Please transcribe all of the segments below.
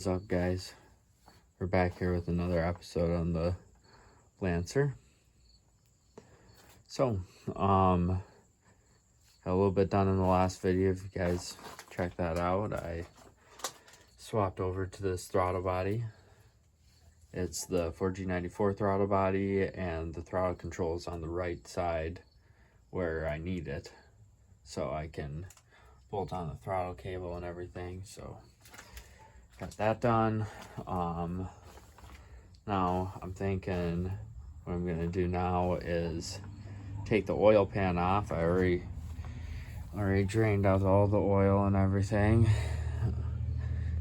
is up, guys? We're back here with another episode on the Lancer. So, got a little bit done in the last video. If you guys check that out, I swapped over to this throttle body. It's the 4G94 throttle body, and the throttle controls on the right side where I need it, so I can bolt on the throttle cable and everything. So got that done. Now I'm thinking what I'm gonna do now is take the oil pan off. I already drained out all the oil and everything.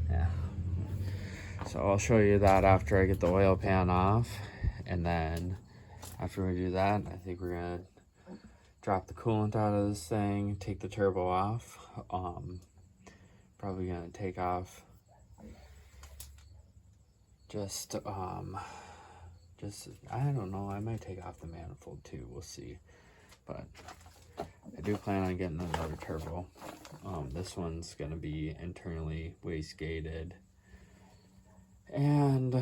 Yeah. So I'll show you that after I get the oil pan off, and then after we do that, I think we're gonna drop the coolant out of this thing, take the turbo off. Probably gonna take off just I don't know, I might take off the manifold too, we'll see. But I do plan on getting another turbo. This one's gonna be internally wastegated, and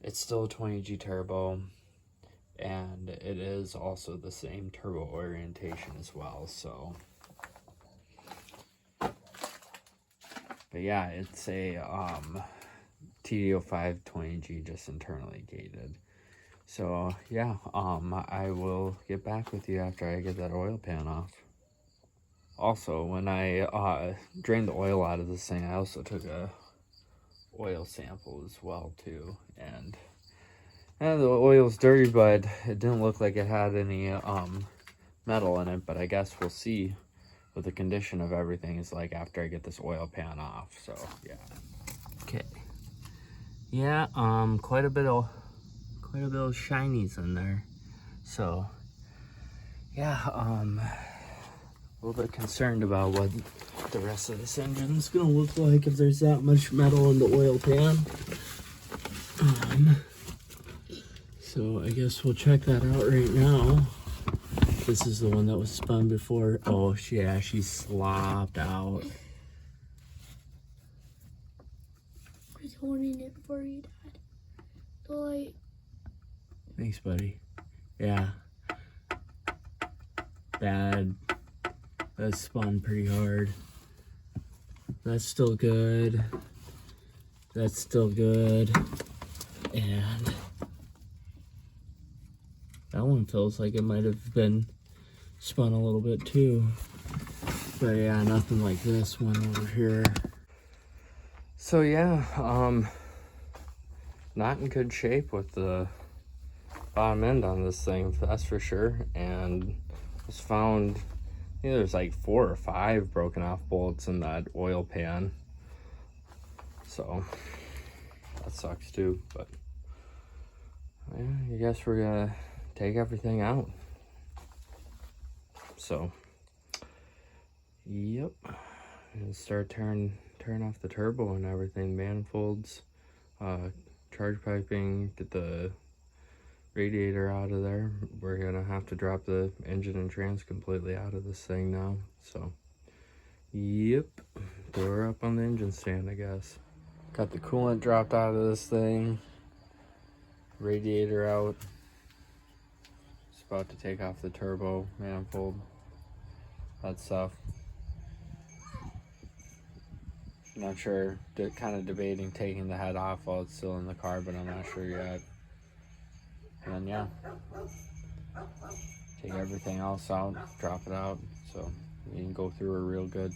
it's still a 20G turbo, and it is also the same turbo orientation as well. So, but yeah, it's a TD05 20G, just internally gated. So yeah, I will get back with you after I get that oil pan off. Also, when I drained the oil out of this thing, I also took a oil sample as well too, and the oil's dirty, but it didn't look like it had any metal in it. But I guess we'll see what the condition of everything is like after I get this oil pan off. So yeah. Okay. Yeah, quite a bit of shinies in there. So yeah, a little bit concerned about what the rest of this engine is gonna look like if there's that much metal in the oil pan. So I guess we'll check that out right now. This is the one that was spun before. Oh yeah, she slopped out. I was holding it for you, Dad. The light. Thanks, buddy. Yeah. Bad. That spun pretty hard. That's still good. That's still good. And that one feels like it might have been spun a little bit too. But yeah, nothing like this one over here. So yeah, not in good shape with the bottom end on this thing, that's for sure. And was found, I think there's like 4 or 5 broken off bolts in that oil pan. So that sucks too. But yeah, I guess we're gonna take everything out. So yep, and start turn off the turbo and everything, manifolds, charge piping, get the radiator out of there. We're gonna have to drop the engine and trans completely out of this thing now. So yep, throw her up on the engine stand, I guess. Got the coolant dropped out of this thing, radiator out. Just about to take off the turbo, manifold, that stuff. Not sure, kind of debating taking the head off while it's still in the car, but I'm not sure yet. And then yeah, take everything else out, drop it out, so we can go through her real good,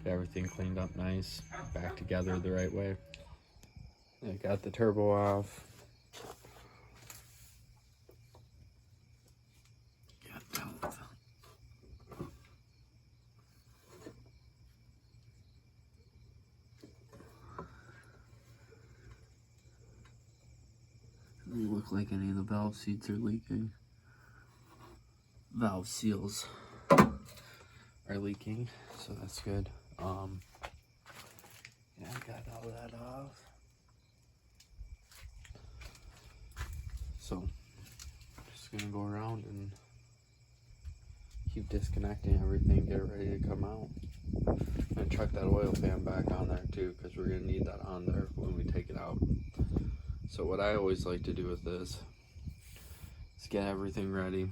get everything cleaned up nice, back together the right way. I got the turbo off. Doesn't look like any of the valve seats are leaking. Valve seals are leaking, so that's good. Yeah, I got all that off. So just gonna go around and keep disconnecting everything, get it ready to come out. And chuck that oil pan back on there too, because we're going to need that on there when we take it out. So what I always like to do with this is get everything ready.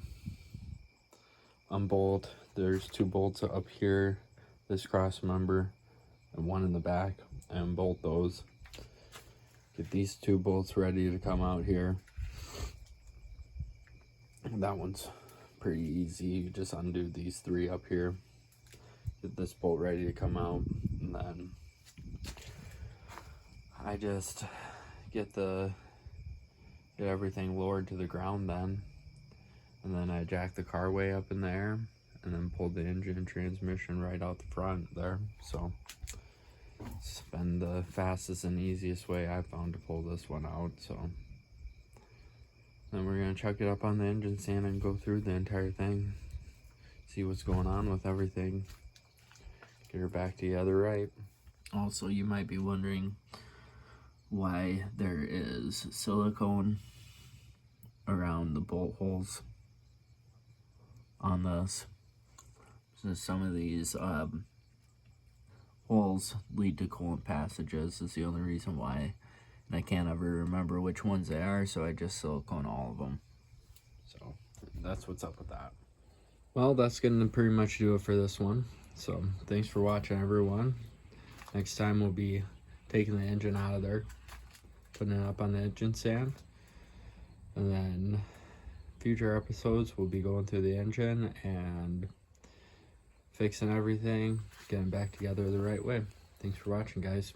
Unbolt. There's 2 bolts up here, this cross member, and 1 in the back. And bolt those. Get these 2 bolts ready to come out here. And that one's pretty easy. You just undo these 3 up here. Get this bolt ready to come out, and then I just get everything lowered to the ground then, and then I jack the car way up in there, and then pull the engine and transmission right out the front there. So it's been the fastest and easiest way I've found to pull this one out. So then we're gonna chuck it up on the engine stand and go through the entire thing, see what's going on with everything, get her back together right. Also, you might be wondering why there is silicone around the bolt holes on this. So some of these holes lead to coolant passages. Is the only reason why, and I can't ever remember which ones they are, so I just silicone all of them. So that's what's up with that. Well, that's gonna pretty much do it for this one. So thanks for watching, everyone. Next time we'll be taking the engine out of there, putting it up on the engine stand, and then future episodes we'll be going through the engine and fixing everything, getting back together the right way. Thanks for watching, guys.